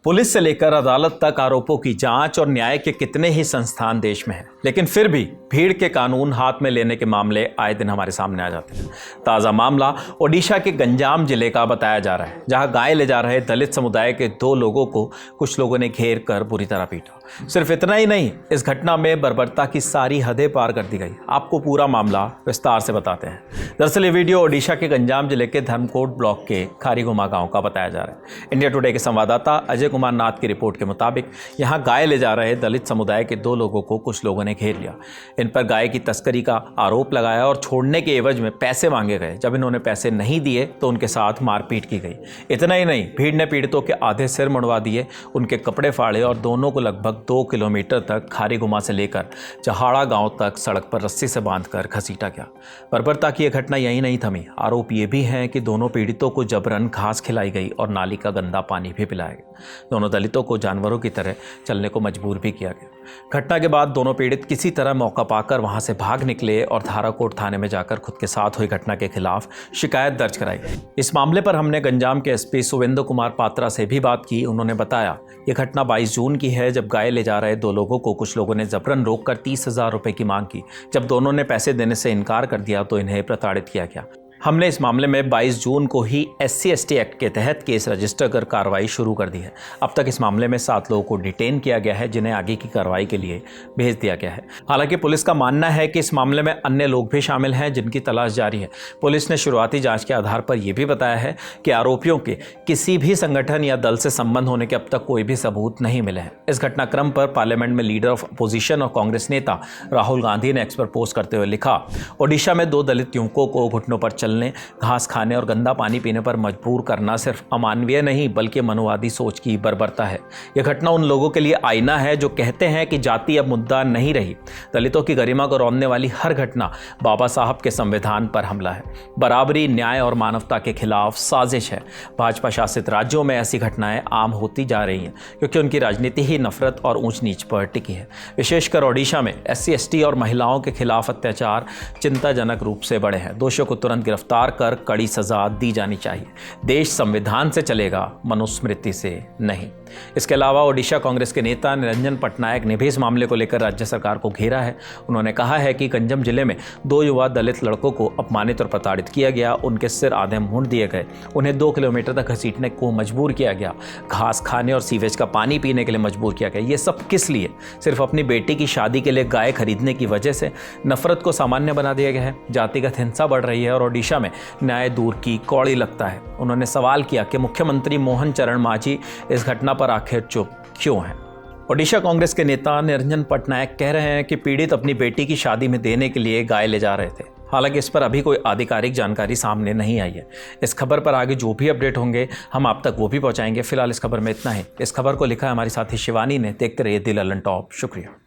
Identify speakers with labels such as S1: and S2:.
S1: Police से लेकर अदालत तक आरोपों की जांच और न्याय के कितने ही संस्थान देश में हैं, लेकिन फिर भी भीड़ के कानून हाथ में लेने के मामले आए दिन हमारे सामने आ जाते हैं। ताज़ा मामला ओडिशा के गंजाम जिले का बताया जा रहा है, जहां गाय ले जा रहे दलित समुदाय के 2 लोगों को कुछ लोगों ने घेर कर बुरी तरह पीटा। सिर्फ इतना ही नहीं, इस घटना में बर्बरता की सारी हदें पार कर दी गई। आपको पूरा मामला विस्तार से बताते हैं। दरअसल ये वीडियो ओडिशा के गंजाम जिले के धर्मकोट ब्लॉक के खारीगुमा गांव का बताया जा रहा है। इंडिया टुडे के संवाददाता अजय कुमार नाथ की रिपोर्ट के मुताबिक यहां गाय ले जा रहे दलित समुदाय के 2 लोगों को कुछ लोगों ने घेर लिया। इन पर गाय की तस्करी का आरोप लगाया और छोड़ने के एवज में पैसे मांगे गए। जब इन्होंने पैसे नहीं दिए तो उनके साथ मारपीट की गई। इतना ही नहीं, भीड़ ने पीड़ितों के आधे सिर मुड़वा दिए, उनके कपड़े फाड़े और दोनों को लगभग 2 किलोमीटर तक खारीगुमा से लेकर चहाड़ा गांव तक सड़क पर रस्सी से बांधकर घसीटा गया। बर्बरता की यह घटना यही नहीं थमी। आरोप ये भी है कि दोनों पीड़ितों को जबरन घास खिलाई गई और नाली का गंदा पानी भी पिलाया गया। दोनों दलितों को जानवरों की तरह चलने को मजबूर भी किया गया। घटना के बाद दोनों पीड़ित किसी तरह मौका पाकर वहां से भाग निकले और धाराकोट थाने में जाकर खुद के साथ हुई घटना के खिलाफ शिकायत दर्ज कराई। इस मामले पर हमने गंजाम के एसपी सुवेंदु कुमार पात्रा से भी बात की। उन्होंने बताया ये घटना 22 जून की है, जब गाय ले जा रहे 2 लोगों को कुछ लोगों ने जबरन रोककर 30,000 रुपए की मांग की। जब दोनों ने पैसे देने से इनकार कर दिया तो इन्हें प्रताड़ित किया गया। हमने इस मामले में 22 जून को ही SC/ST एक्ट के तहत केस रजिस्टर कर कार्रवाई शुरू कर दी है। अब तक इस मामले में 7 लोगों को डिटेन किया गया है, जिन्हें आगे की कार्रवाई के लिए भेज दिया गया है। हालांकि पुलिस का मानना है कि इस मामले में अन्य लोग भी शामिल हैं, जिनकी तलाश जारी है। पुलिस ने शुरुआती जांच के आधार पर यह भी बताया है कि आरोपियों के किसी भी संगठन या दल से संबंध होने के अब तक कोई भी सबूत नहीं मिले हैं। इस घटनाक्रम पर पार्लियामेंट में लीडर ऑफ अपोजिशन और कांग्रेस नेता राहुल गांधी ने एक्स पर पोस्ट करते हुए लिखा, ओडिशा में 2 दलित युवकों को घुटनों पर चलने, घास खाने और गंदा पानी पीने पर मजबूर करना सिर्फ अमानवीय नहीं बल्कि मनुवादी सोच की बर्बरता है। यह घटना उन लोगों के लिए आईना है जो कहते हैं कि जाति अब मुद्दा नहीं रही। दलितों की गरिमा को रौंदने वाली हर घटना बाबा साहब के संविधान पर हमला है, बराबरी, न्याय और मानवता के खिलाफ साजिश है। भाजपा शासित राज्यों में ऐसी घटनाएं आम होती जा रही हैं क्योंकि उनकी राजनीति ही नफरत और ऊंच नीच पर टिकी है। विशेषकर ओडिशा में SC/ST और महिलाओं के खिलाफ अत्याचार चिंताजनक रूप से बढ़े हैं। दोषियों को तुरंत गिरफ्तार कर कड़ी सजा दी जानी चाहिए। देश संविधान से चलेगा, मनुस्मृति से नहीं। इसके अलावा ओडिशा कांग्रेस के नेता निरंजन पटनायक ने भी इस मामले को लेकर राज्य सरकार को घेरा है। उन्होंने कहा है कि गंजम जिले में 2 युवा दलित लड़कों को अपमानित और प्रताड़ित किया गया, उनके सिर आधे मूंड दिए गए, उन्हें 2 किलोमीटर तक घसीटने को मजबूर किया गया, घास खाने और सीवेज का पानी पीने के लिए मजबूर किया गया। ये सब किस लिए? सिर्फ अपनी बेटी की शादी के लिए गाय खरीदने की वजह से नफरत को सामान्य बना दिया गया है। जातिगत हिंसा बढ़ रही है और ओडिशा में न्याय दूर की कौड़ी लगता है। उन्होंने सवाल किया कि मुख्यमंत्री मोहन चरण मांझी इस घटना पर आखिर चुप क्यों हैं। ओडिशा कांग्रेस के नेता निरंजन पटनायक कह रहे हैं कि पीड़ित अपनी बेटी की शादी में देने के लिए गाय ले जा रहे थे। हालांकि इस पर अभी कोई आधिकारिक जानकारी सामने नहीं आई है। इस खबर पर आगे जो भी अपडेट होंगे हम आप तक वो भी पहुंचाएंगे। फिलहाल इस खबर में इतना ही। इस खबर को लिखा है हमारी साथी शिवानी ने। देखते रहिए दिल ललन टॉप। शुक्रिया।